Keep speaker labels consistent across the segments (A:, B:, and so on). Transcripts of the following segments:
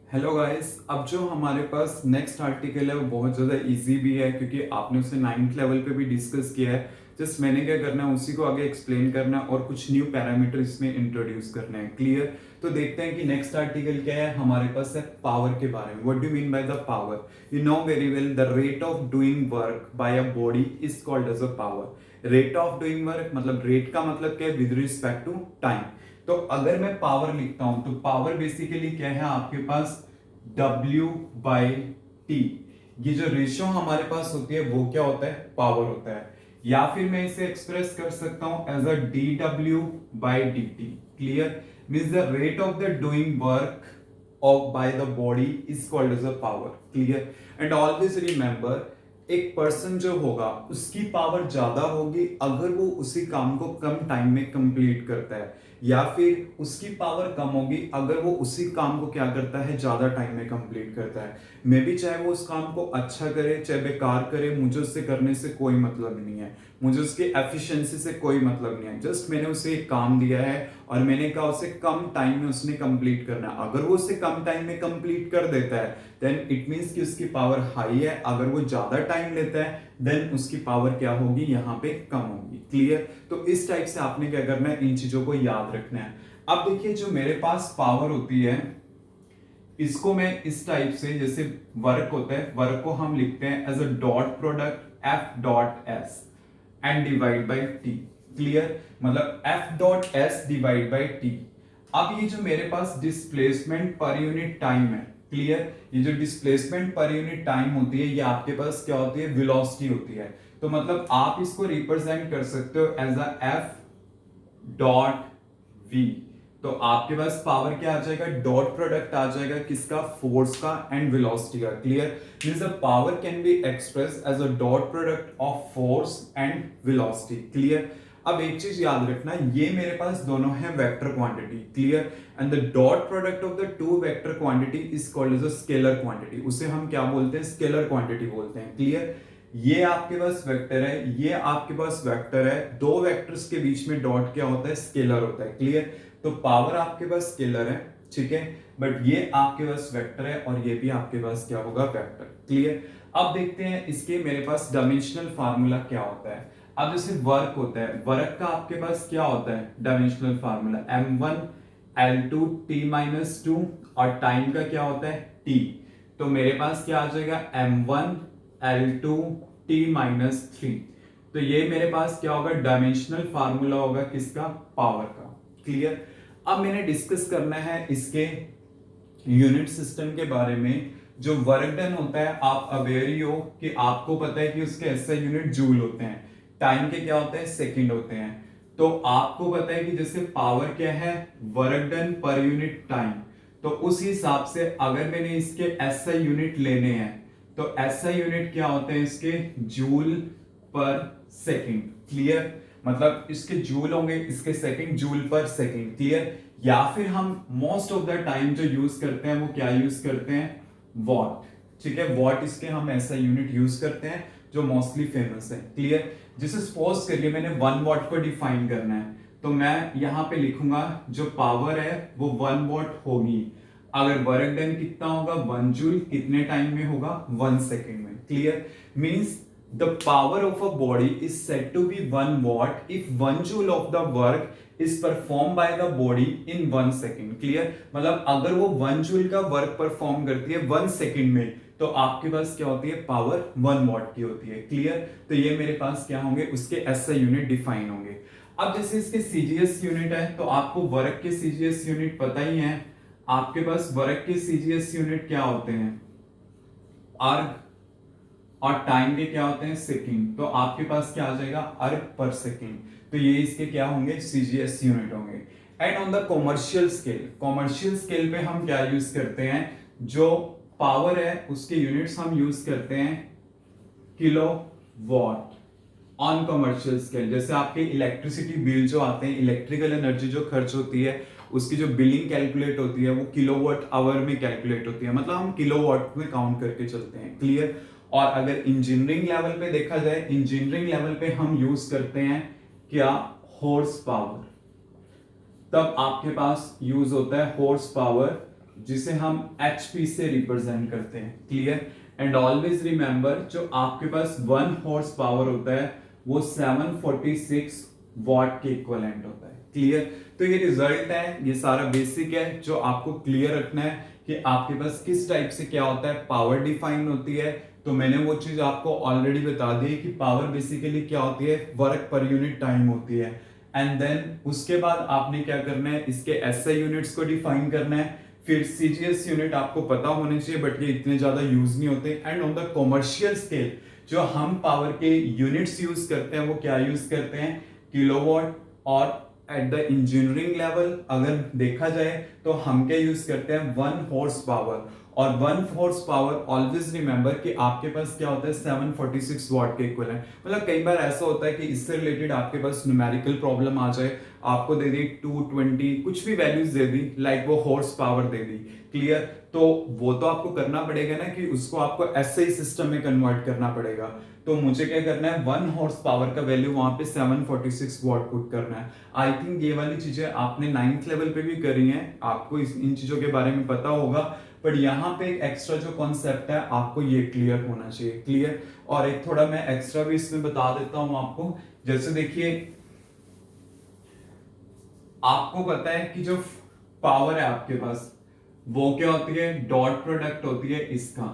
A: Hello guys. अब जो हमारे पास नेक्स्ट आर्टिकल है वो बहुत ज़्यादा इजी भी है क्योंकि आपने उसे 9th लेवल पे भी डिस्कस किया है। जस्ट मैंने क्या करना है उसी को आगे एक्सप्लेन करना है और कुछ न्यू पैरामीटर इसमें इंट्रोड्यूस करना है। क्लियर? तो देखते हैं कि नेक्स्ट आर्टिकल क्या है हमारे पास है पावर के बारे में। What do mean by the power? You know very well the rate of doing work by a body is called as a power. Rate of doing work मतलब रेट का मतलब क्या है? With respect to time. तो अगर मैं power लिखता हूं तो पावर बेसिकली क्या है आपके पास? W by T. ये जो रेशियो हमारे पास होती है वो क्या होता है? पावर होता है। या फिर मैं इसे एक्सप्रेस कर सकता हूं as a dW by dt। Clear? Means the rate of the doing work of by the body is called as a power. Clear? And always remember, एक पर्सन जो होगा उसकी पावर ज्यादा होगी अगर वो उसी काम को कम टाइम में कंप्लीट करता है, या फिर उसकी पावर कम होगी अगर वो उसी काम को क्या करता है? ज्यादा टाइम में कंप्लीट करता है। मे भी चाहे वो उस काम को अच्छा करे चाहे बेकार करे, मुझे उससे करने से कोई मतलब नहीं है, मुझे उसकी एफिशिएंसी से कोई मतलब नहीं है। जस्ट मैंने उसे एक काम दिया है और मैंने कहा उसे कम टाइम में उसने कंप्लीट करना है। अगर वो उसे कम टाइम में कंप्लीट कर देता है देन इट मींस कि उसकी पावर हाई है। अगर वो ज्यादा टाइम लेता है देन उसकी पावर क्या होगी? यहाँ पे कम होगी। क्लियर? तो इस टाइप से आपने क्या करना है? इन चीजों को याद रखना है। अब देखिए जो मेरे पास पावर होती है इसको मैं इस टाइप से, जैसे वर्क होता है, वर्क को हम लिखते हैं as a dot product F dot S and divide by T. Clear? मतलब F dot S divide by T. अब ये जो मेरे पास डिस्प्लेसमेंट पर यूनिट टाइम है, क्लियर? ये जो डिस्प्लेसमेंट पर यूनिट टाइम होती है ये आपके पास क्या होती है? वेलोसिटी होती है। तो मतलब आप इसको रिप्रेजेंट कर सकते हो as a F dot V. तो आपके पास पावर क्या आ जाएगा? डॉट प्रोडक्ट आ जाएगा किसका? फोर्स का एंड वेलोसिटी का। Clear? Means the power can be express as a dot product of force and velocity. Clear? अब एक चीज याद रखना, ये मेरे पास दोनों है vector quantity. Clear? And the dot product of the two vector quantity is called as a scalar quantity. उसे हम क्या बोलते हैं? स्केलर क्वांटिटी बोलते हैं। क्लियर? ये आपके पास वेक्टर है, ये आपके पास वेक्टर है, दो वेक्टर्स के बीच में डॉट क्या होता है? स्केलर होता है। क्लियर? तो पावर आपके पास स्केलर है, ठीक है, बट ये आपके पास वेक्टर है और ये भी आपके पास क्या होगा? वेक्टर। क्लियर? अब देखते हैं इसके मेरे पास डायमेंशनल फार्मूला क्या होता है। अब जैसे वर्क होता है, वर्क का आपके पास क्या होता है? Dimensional formula m1 l2 t minus two, और टाइम का क्या होता है? t। तो मेरे पास क्या आ जाएगा? m1 l2 t minus three. तो ये मेरे पास क्या होगा? डायमेंशनल फार्मूला होगा किसका? पावर का। क्लियर? अब मैंने डिस्कस करना है इसके यूनिट सिस्टम के बारे में। जो वर्क डन होता है आप अवेयर ही हो कि आपको पता है कि उसके एसआई यूनिट जूल होते हैं, टाइम के क्या होते हैं? सेकंड होते हैं। तो आपको पता है कि जैसे पावर क्या है? वर्क डन पर यूनिट टाइम। तो उस हिसाब से अगर मैंने इसके एसआई यूनिट लेने हैं तो एसआई यूनिट क्या होते हैं इसके? जूल पर सेकंड। क्लियर? मतलब इसके जूल होंगे, इसके सेकंड जूल पर सेकंड। क्लियर? या फिर हम मोस्ट ऑफ द टाइम जो यूज करते हैं वो क्या यूज करते हैं? वॉट। ठीक है, वॉट इसके हम ऐसा यूनिट यूज करते हैं जो मोस्टली फेमस है। क्लियर? जैसे सपोज करिए मैंने 1 वॉट को डिफाइन करना है तो मैं यहां पे लिखूंगा जो पावर है वो 1 वॉट होगी। अगर वर्क डन कितना होगा? 1 जूल। कितने टाइम में होगा? 1 सेकेंड में। Clear? Means the power of a body is said to be 1 watt if 1 joule of the work is performed by the body in 1 second. Clear? मतलब अगर वो 1 जूल का वर्क परफॉर्म करती है 1 सेकेंड में तो आपके पास क्या होती है? पावर 1 वॉट की होती है। क्लियर? तो ये मेरे पास क्या होंगे? उसके एसआई यूनिट डिफाइन होंगे। अब जैसे इसके सीजीएस यूनिट है तो आपको वर्क के सीजीएस यूनिट पता ही है। आपके पास वर्क के सीजीएस यूनिट क्या होते हैं? अर्ग। और टाइम के क्या होते हैं? सेकंड। तो आपके पास क्या आ जाएगा? अर्ग पर सेकंड। तो ये इसके क्या होंगे? सीजीएस यूनिट होंगे। And on the commercial scale, commercial scale पे हम क्या यूज करते हैं? जो पावर है उसके यूनिट्स हम यूज करते हैं kilo watt on commercial scale. जैसे आपके इलेक्ट्रिसिटी बिल जो आते हैं, इलेक्ट्रिकल एनर्जी जो खर्च होती है उसकी जो बिलिंग कैलकुलेट होती है वो किलोवाट आवर में कैलकुलेट होती है, मतलब हम किलोवाट में काउंट करके चलते हैं। क्लियर? और अगर इंजीनियरिंग लेवल पे देखा जाए, इंजीनियरिंग लेवल पे हम यूज करते हैं क्या? Horse power. तब आपके पास यूज होता है हॉर्स पावर जिसे हम HP से रिप्रेजेंट करते हैं। क्लियर? एंड ऑलवेज रिमेंबर, जो आपके पास 1 हॉर्स पावर होता है वो 746 वॉट के इक्वलेंट होता है। क्लियर? तो ये रिजल्ट है, ये सारा बेसिक है जो आपको क्लियर रखना है कि आपके पास किस टाइप से क्या होता है, पावर डिफाइन होती है। तो मैंने वो चीज आपको ऑलरेडी बता दी कि पावर बेसिकली क्या होती है, वर्क पर यूनिट टाइम होती है। एंड देन उसके बाद आपने क्या करना है, इसके SI यूनिट्स को डिफाइन करना है। फिर CGS यूनिट आपको पता होने चाहिए, बट ये इतने ज्यादा यूज नहीं होते। And on the commercial scale जो हम पावर के यूनिट्स यूज करते हैं वो क्या यूज करते हैं, किलोवाट। और एट द इंजीनियरिंग लेवल अगर देखा जाए तो हम क्या यूज करते हैं, 1 हॉर्स पावर। और 1 हॉर्स पावर ऑलवेज रिमेंबर कि आपके पास क्या होता है, 746 वॉट के इक्विवेलेंट। मतलब कई बार ऐसा होता है कि इससे रिलेटेड आपके पास न्यूमेरिकल प्रॉब्लम आ जाए, आपको दे दी 220 कुछ भी वैल्यूज दे दी, लाइक वो हॉर्स पावर दे दी। क्लियर? तो वो तो आपको करना पड़ेगा ना कि उसको आपको SI सिस्टम में कन्वर्ट करना पड़ेगा। तो मुझे क्या करना है, 1 हॉर्स पावर का वैल्यू वहां पे 746 वॉट पुट करना है। आई थिंक ये वाली चीजें आपने 9th लेवल पे भी करी हैं, आपको इन चीजों के बारे में पता होगा। बट यहाँ पे एक एक्स्ट्रा जो कॉन्सेप्ट है आपको ये क्लियर होना चाहिए। क्लियर? और एक थोड़ा मैं एक्स्ट्रा भी इसमें बता देता हूं आपको। जैसे देखिए, आपको पता है कि जो पावर है आपके पास वो क्या होती है, डॉट प्रोडक्ट होती है इसका।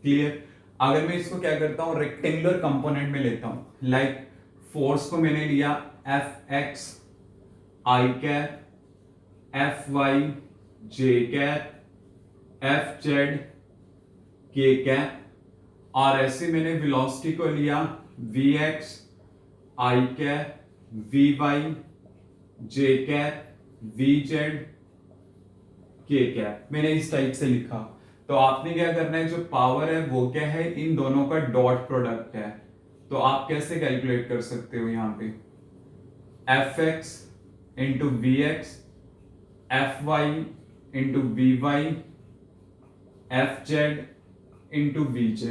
A: क्लियर? अगर मैं इसको क्या करता हूं, रेक्टेंगुलर कंपोनेंट में लेता हूं, लाइक फोर्स को मैंने लिया Fx I cap Fy J cap Fz K cap, और ऐसे मैंने वेलोसिटी को लिया Vx I cap Vy J cap Vz K cap, मैंने इस टाइप से लिखा। तो आपने क्या करना है, जो पावर है वो क्या है, इन दोनों का डॉट प्रोडक्ट है। तो आप कैसे कैलकुलेट कर सकते हो, यहां पे Fx into Vx, Fy into Vy, Fz into Vz।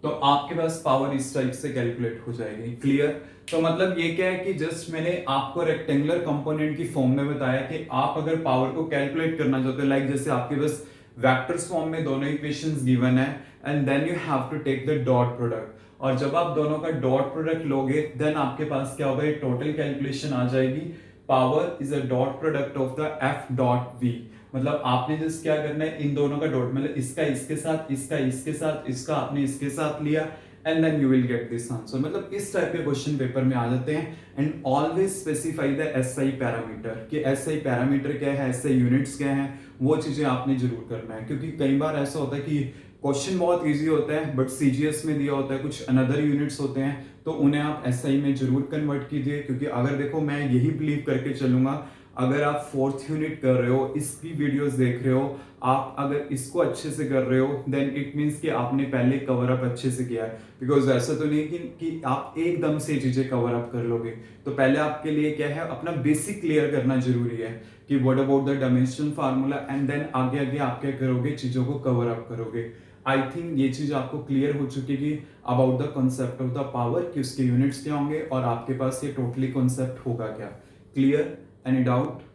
A: तो आपके पास पावर इस टाइप से कैलकुलेट हो जाएगी। क्लियर? तो मतलब ये क्या है कि जस्ट मैंने आपको रेक्टेंगुलर कंपोनेंट की फॉर्म में बताया कि आप अगर पावर को कैलकुलेट करना चाहते हो, लाइक जैसे आपके पास वेक्टर्स फॉर्म में दोनों इक्वेशंस गिवन है, and then you have to take the dot product. और जब आप दोनों का डॉट प्रोडक्ट लोगे देन आपके पास क्या होगा, टोटल कैलकुलेशन आ जाएगी। Power is a dot product of the F dot V। मतलब आपने जस्ट क्या करना है, इन दोनों का डॉट, मतलब इसका इसके साथ, इसका इसके साथ, इसका आपने इसके साथ लिया, and then you will get this answer. मतलब इस टाइप के क्वेश्चन पेपर में आ जाते हैं। And always specify the SI parameter, कि SI पैरामीटर क्या है, SI यूनिट्स क्या है, वो चीजें आपने जरूर करना है। क्योंकि कई बार ऐसा होता है कि क्वेश्चन बहुत इजी होता है बट CGS में दिया होता है कुछ अनदर यूनिट्स होते हैं, तो उन्हें आप SI में जरूर कन्वर्ट कीजिए। क्योंकि अगर देखो, मैं यही बिलीव करके चलूंगा, अगर आप 4th यूनिट कर रहे हो, इसकी वीडियोस देख रहे हो, आप अगर इसको अच्छे से कर रहे हो, देन इट मीन्स कि आपने पहले कवर अप अच्छे से किया है। बिकॉज ऐसा तो नहीं कि आप एकदम से चीजें कवर अप कर लोगे। तो पहले आपके लिए क्या है, अपना बेसिक क्लियर करना जरूरी है कि what about the dimensional formula, and then आगे आगे आप क्या करोगे, चीजों को कवर अप करोगे। आई थिंक ये चीज आपको क्लियर हो चुकी है about the concept of the power, कि उसके यूनिट्स क्या होंगे और आपके पास ये टोटली कॉन्सेप्ट होगा क्या। क्लियर? Any doubt?